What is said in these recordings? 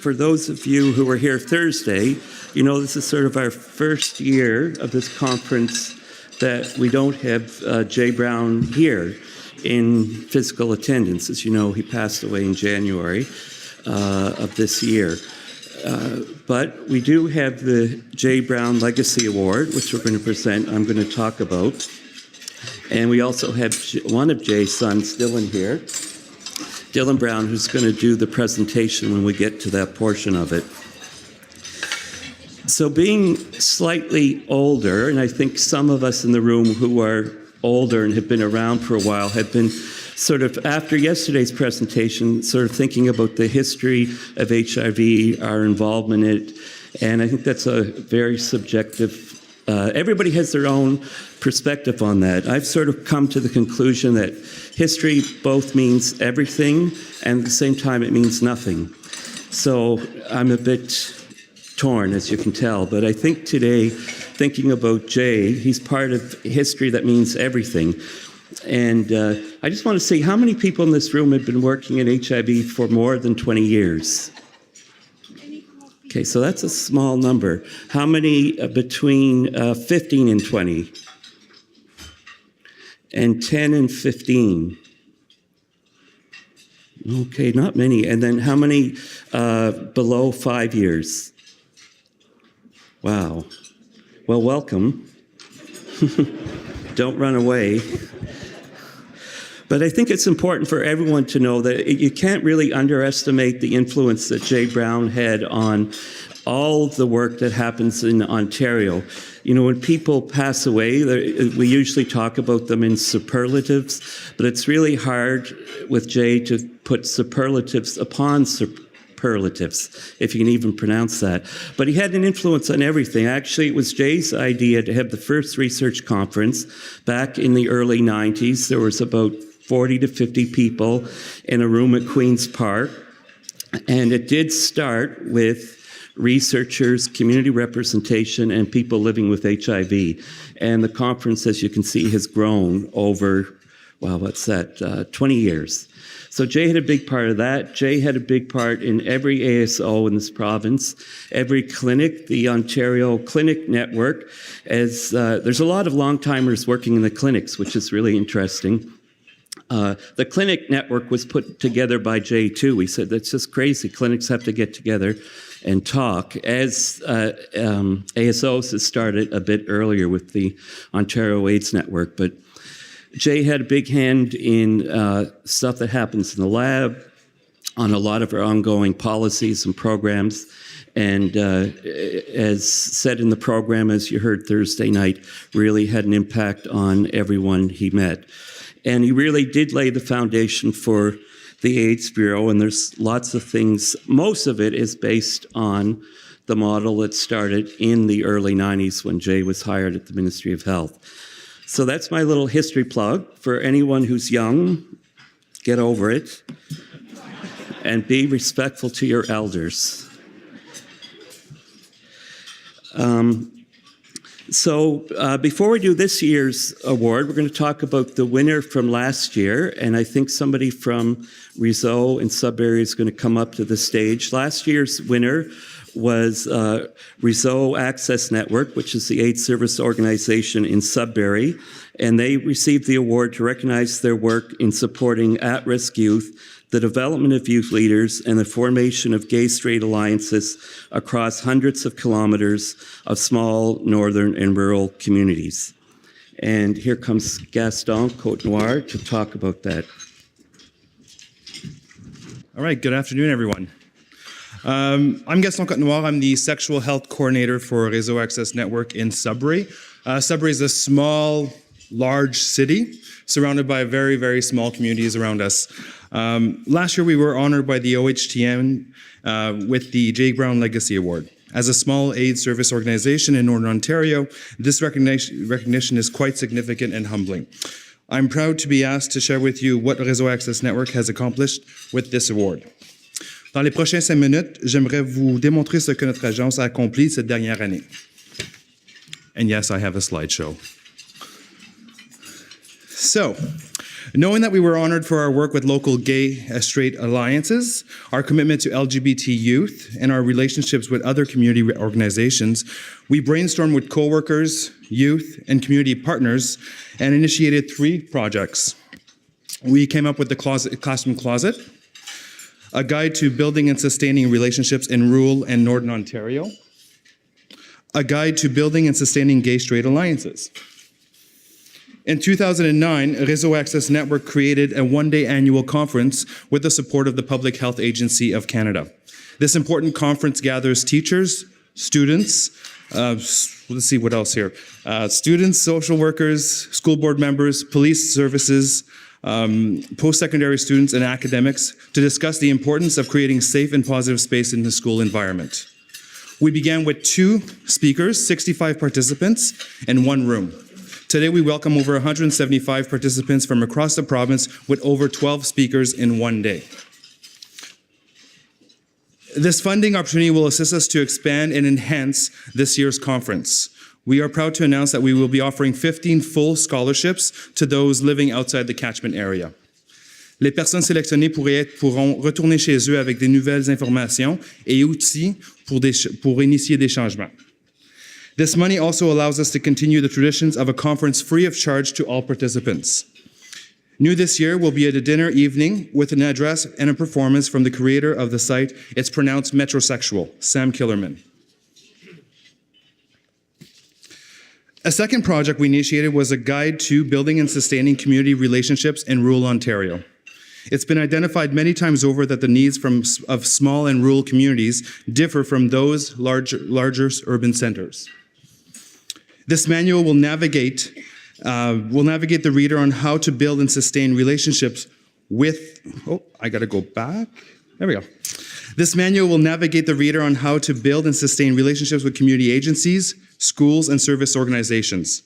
for those of you who were here Thursday, you know this is sort of our first year of this conference that we don't have Jay Browne here in physical attendance. As you know, he passed away in January of this year. But we do have the Jay Browne Legacy Award, which we're going to present, I'm going to talk about. And we also have one of Jay's sons, Dylan, here. Dylan Browne, who's going to do the presentation when we get to that portion of it. So being slightly older, and I think some of us in the room who are older and have been around for a while have been sort of, after yesterday's presentation, sort of thinking about the history of HIV, our involvement in it, and I think that's a very subjective, everybody has their own perspective on that. I've sort of come to the conclusion that history both means everything and at the same time it means nothing. So I'm a bit torn, as you can tell, but I think today, thinking about Jay, he's part of history that means everything. And I just want to say, how many people in this room have been working in HIV for more than 20 years? Okay, so that's a small number. How many between 15 and 20? And 10 and 15? Okay, not many. And then how many below 5 years? Wow. Well, welcome. Don't run away. But I think it's important for everyone to know that you can't really underestimate the influence that Jay Browne had on all the work that happens in Ontario. You know, when people pass away, we usually talk about them in superlatives, but it's really hard with Jay to put superlatives upon superlatives, if you can even pronounce that. But he had an influence on everything. Actually, it was Jay's idea to have the first research conference back in the early 90s. There was about 40 to 50 people in a room at Queen's Park. And it did start with researchers, community representation, and people living with HIV. And the conference, as you can see, has grown over, well, 20 years. So Jay had a big part of that. Jay had a big part in every ASO in this province, every clinic, the Ontario Clinic Network. As there's a lot of long-timers working in the clinics, which is really interesting. The clinic network was put together by Jay, too. He said, that's just crazy. Clinics have to get together and talk. As ASOs has started a bit earlier with the Ontario AIDS Network. But Jay had a big hand in stuff that happens in the lab, on a lot of our ongoing policies and programs. And as said in the program, as you heard Thursday night, really had an impact on everyone he met. And he really did lay the foundation for the AIDS Bureau, and there's lots of things. Most of it is based on the model that started in the early 90s when Jay was hired at the Ministry of Health. So that's my little history plug. For anyone who's young, get over it, and be respectful to your elders. So before we do this year's award, we're going to talk about the winner from last year, and I think somebody from Rideau in Sudbury is going to come up to the stage. Last year's winner was Rideau Access Network, which is the AIDS service organization in Sudbury, and they received the award to recognize their work in supporting at-risk youth, the development of youth leaders, and the formation of gay-straight alliances across hundreds of kilometers of small northern and rural communities. And here comes Gaston Côte-Noire to talk about that. All right, good afternoon, everyone. I'm Gaston Côte-Noire. I'm the Sexual Health Coordinator for Réseau Access Network in Sudbury. Sudbury is a small, large city surrounded by very, very small communities around us. Last year, we were honored by the OHTN with the Jay Browne Legacy Award. As a small AIDS service organization in Northern Ontario, this recognition is quite significant and humbling. I'm proud to be asked to share with you what Réseau Access Network has accomplished with this award. Dans les prochaines 5 minutes, j'aimerais vous démontrer ce que notre agence a accompli cette dernière année. And yes, I have a slideshow. So, Knowing that we were honored for our work with local gay, straight alliances, our commitment to LGBT youth, and our relationships with other community organizations, we brainstormed with coworkers, youth, and community partners and initiated 3 projects. We came up with the Classroom Closet, a guide to building and sustaining relationships in rural and northern Ontario, a guide to building and sustaining gay-straight alliances. In 2009, Réseau Access Network created a one-day annual conference with the support of the Public Health Agency of Canada. This important conference gathers teachers, students, let's see what else here, students, social workers, school board members, police services, post-secondary students, and academics to discuss the importance of creating safe and positive space in the school environment. We began with 2 speakers, 65 participants, and 1 room. Today, we welcome over 175 participants from across the province with over 12 speakers in one day. This funding opportunity will assist us to expand and enhance this year's conference. We are proud to announce that we will be offering 15 full scholarships to those living outside the catchment area. Les personnes sélectionnées pourront retourner chez eux avec des nouvelles informations et outils pour initier des changements. This money also allows us to continue the traditions of a conference free of charge to all participants. New this year will be at a dinner evening with an address and a performance from the creator of the site. It's pronounced metrosexual, Sam Killerman. A second project we initiated was a guide to building and sustaining community relationships in rural Ontario. It's been identified many times over that the needs of small and rural communities differ from those larger urban centers. This manual will navigate the reader on how to build and sustain relationships with, There we go. This manual will navigate the reader on how to build and sustain relationships with community agencies, schools, and service organizations.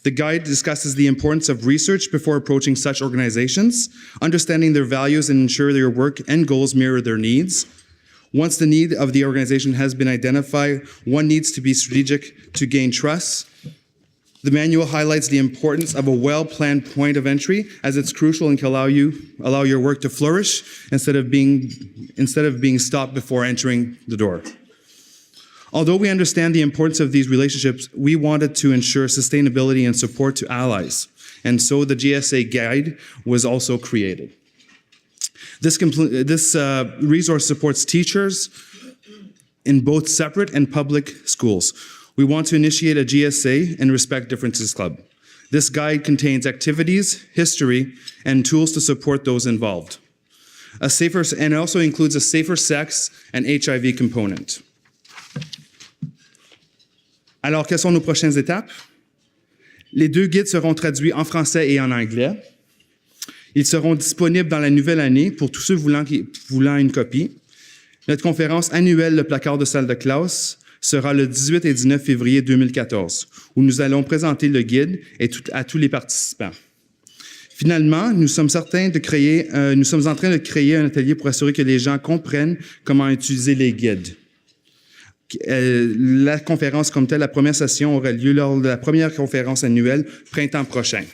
The guide discusses the importance of research before approaching such organizations, understanding their values and ensure their work and goals mirror their needs. Once the need of the organization has been identified, one needs to be strategic to gain trust. The manual highlights the importance of a well-planned point of entry, as it's crucial and can allow your work to flourish instead of being stopped before entering the door. Although we understand the importance of these relationships, we wanted to ensure sustainability and support to allies, and so the GSA guide was also created. This resource supports teachers in both separate and public schools. We want to initiate a GSA and Respect Differences Club. This guide contains activities, history, and tools to support those involved. And also includes a safer sex and HIV component. Alors, quelles sont nos prochaines étapes? Les 2 guides seront traduits en français et en anglais. Ils seront disponibles dans la nouvelle année pour tous ceux voulant une copie. Notre conférence annuelle, le placard de salle de classe, sera le 18 et 19 février 2014, où nous allons présenter le guide à tous les participants. Finalement, nous sommes en train de créer un atelier pour assurer que les gens comprennent comment utiliser les guides. La conférence comme telle, la première session aura lieu lors de la première conférence annuelle, printemps prochain.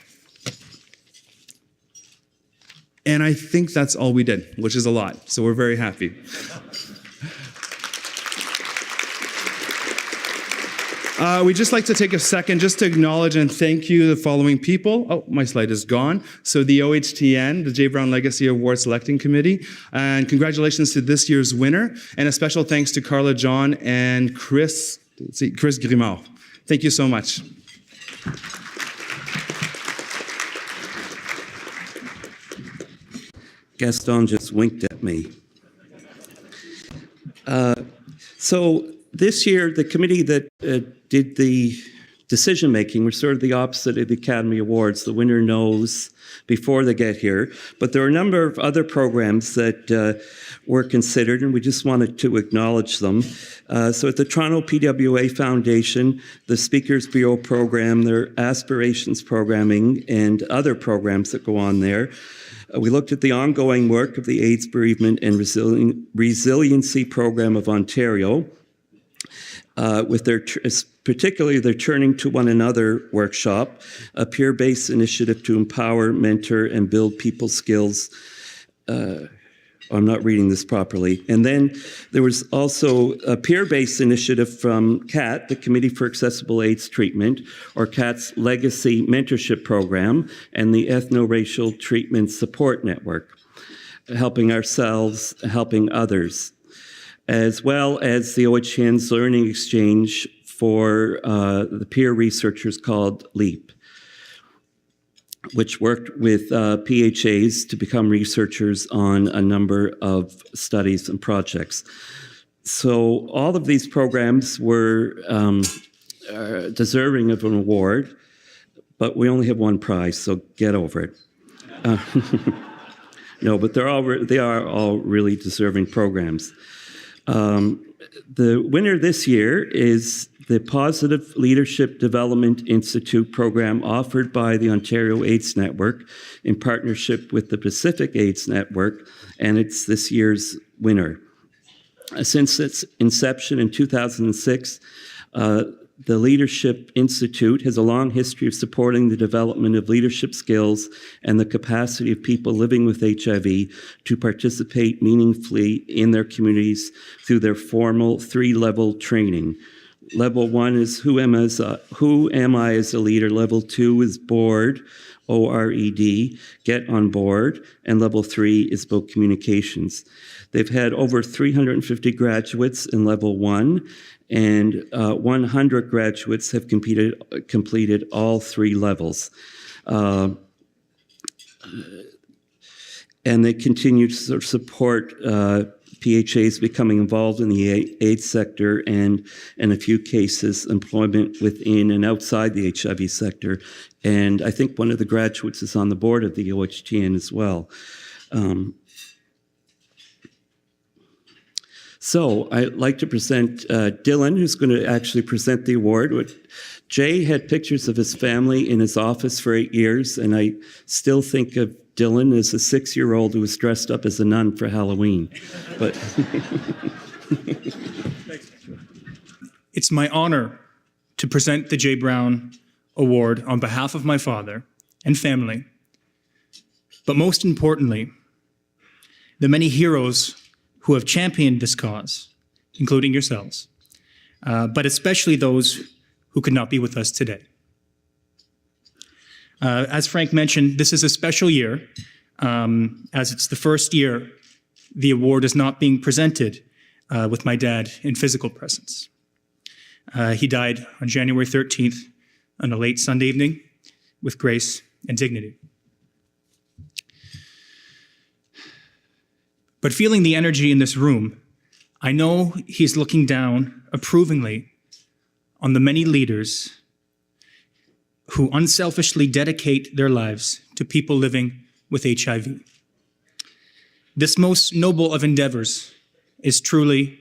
And I think that's all we did, which is a lot, so we're very happy. We'd just like to take a second just to acknowledge and thank you the following people. Oh, my slide is gone. So the OHTN, the J. Browne Legacy Award Selecting Committee, and congratulations to this year's winner, and a special thanks to Carla John and Chris Grimard. Thank you so much. Gaston just winked at me. So this year, the committee that did the decision-making were sort of the opposite of the Academy Awards. The winner knows before they get here. But there are a number of other programs that were considered, and we just wanted to acknowledge them. So at the Toronto PWA Foundation, the Speakers Bureau program, their Aspirations programming, and other programs that go on there. We looked at the ongoing work of the AIDS Bereavement and Resiliency Program of Ontario, with their particularly their Turning to One Another workshop, a peer-based initiative to empower, mentor, and build people's skills. I'm not reading this properly. And then there was also a peer-based initiative from CAT, the Committee for Accessible AIDS Treatment, or CAT's Legacy Mentorship Program, and the Ethno-Racial Treatment Support Network, helping ourselves, helping others, as well as the OHTN's Learning Exchange for the peer researchers called LEAP, which worked with PHAs to become researchers on a number of studies and projects. So all of these programs were deserving of an award, but we only have one prize, so get over it. No, but they are all really deserving programs. The winner this year is the Positive Leadership Development Institute program offered by the Ontario AIDS Network in partnership with the Pacific AIDS Network, and it's this year's winner. Since its inception in 2006, the Leadership Institute has a long history of supporting the development of leadership skills and the capacity of people living with HIV to participate meaningfully in their communities through their formal 3-level training. Level 1 is who am I as a leader? Level 2 is board, ORED, get on board, and level 3 is about communications. They've had over 350 graduates in level 1, and 100 graduates have completed all 3 levels. And they continue to sort of support PHAs becoming involved in the AIDS sector and, in a few cases, employment within and outside the HIV sector. And I think one of the graduates is on the board of the OHTN as well. So I'd like to present Dylan, who's going to actually present the award. Jay had pictures of his family in his office for 8 years, and I still think of Dylan as a 6-year-old who was dressed up as a nun for Halloween. But it's my honor to present the J. Browne Award on behalf of my father and family, but most importantly, the many heroes who have championed this cause, including yourselves, but especially those who could not be with us today. As Frank mentioned, this is a special year, as it's the first year the award is not being presented with my dad in physical presence. He died on January 13th on a late Sunday evening with grace and dignity. But feeling the energy in this room, I know he's looking down approvingly on the many leaders who unselfishly dedicate their lives to people living with HIV. This most noble of endeavors is truly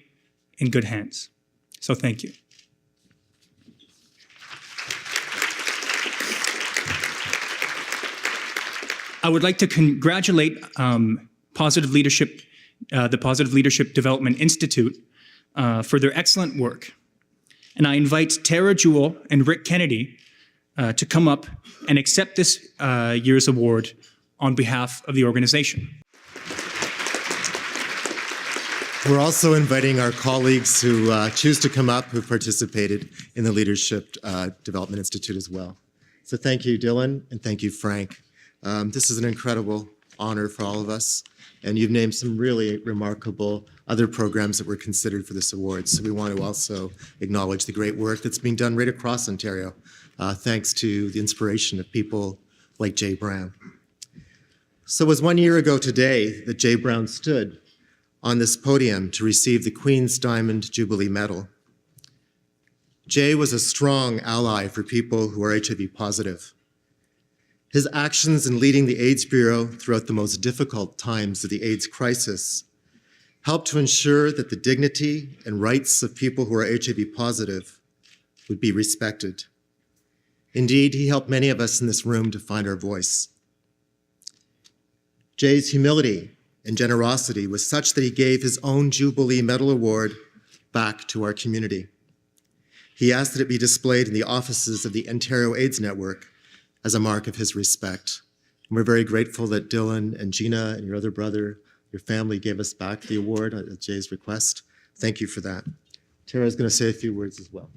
in good hands. So thank you. I would like to congratulate the Positive Leadership Development Institute for their excellent work. And I invite Tara Jewell and Rick Kennedy to come up and accept this year's award on behalf of the organization. We're also inviting our colleagues who choose to come up, who participated in the Leadership Development Institute as well. So thank you, Dylan, and thank you, Frank. This is an incredible honor for all of us, and you've named some really remarkable other programs that were considered for this award. So we want to also acknowledge the great work that's being done right across Ontario, thanks to the inspiration of people like J. Browne. So it was 1 year ago today that J. Browne stood on this podium to receive the Queen's Diamond Jubilee Medal. Jay was a strong ally for people who are HIV positive. His actions in leading the AIDS Bureau throughout the most difficult times of the AIDS crisis helped to ensure that the dignity and rights of people who are HIV positive would be respected. Indeed, he helped many of us in this room to find our voice. Jay's humility and generosity was such that he gave his own Jubilee Medal Award back to our community. He asked that it be displayed in the offices of the Ontario AIDS Network as a mark of his respect. And we're very grateful that Dylan and Gina and your other brother, your family gave us back the award at Jay's request. Thank you for that. Tara is going to say a few words as well.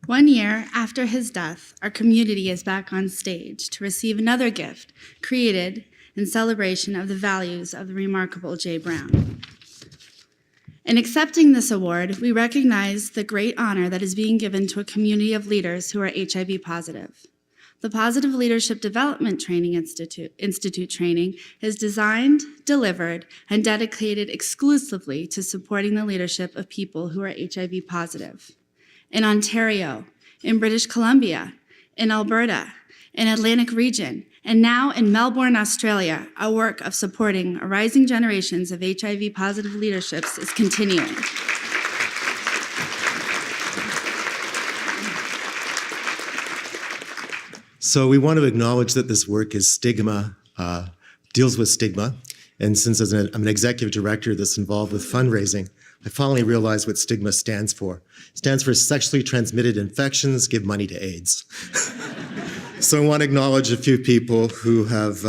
1 year after his death, our community is back on stage to receive another gift created in celebration of the values of the remarkable Jay Browne. In accepting this award, we recognize the great honor that is being given to a community of leaders who are HIV positive. The Positive Leadership Development Training Institute training is designed, delivered, and dedicated exclusively to supporting the leadership of people who are HIV positive. In Ontario, in British Columbia, in Alberta, in Atlantic Region, and now in Melbourne, Australia, our work of supporting rising generations of HIV-positive leaderships is continuing. So we want to acknowledge that this work is deals with stigma. And since I'm an executive director that's involved with fundraising, I finally realized what stigma stands for. It stands for sexually transmitted infections, give money to AIDS. So I want to acknowledge a few people who have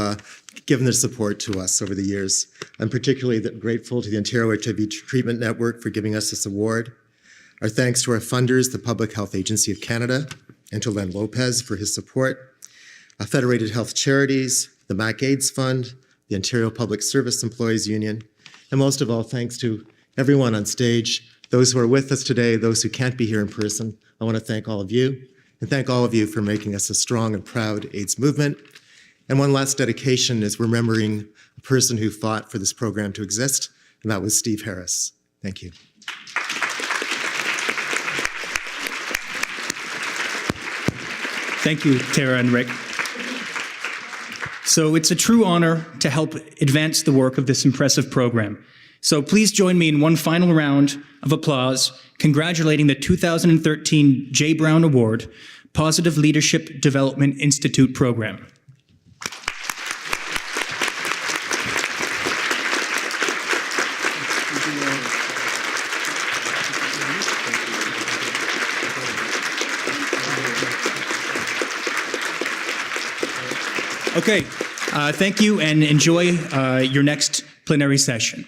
given their support to us over the years. I'm particularly grateful to the Ontario HIV Treatment Network for giving us this award. Our thanks to our funders, the Public Health Agency of Canada, and to Len Lopez for his support, Federated Health Charities, the MAC AIDS Fund, the Ontario Public Service Employees Union, and most of all, thanks to everyone on stage, those who are with us today, those who can't be here in person. I want to thank all of you, and thank all of you for making us a strong and proud AIDS movement. And one last dedication is remembering a person who fought for this program to exist, and that was Steve Harris. Thank you. Thank you, Tara and Rick. So it's a true honor to help advance the work of this impressive program. So please join me in one final round of applause, congratulating the 2013 Jay Browne Award, Positive Leadership Development Institute Program. Okay, thank you and enjoy your next plenary session.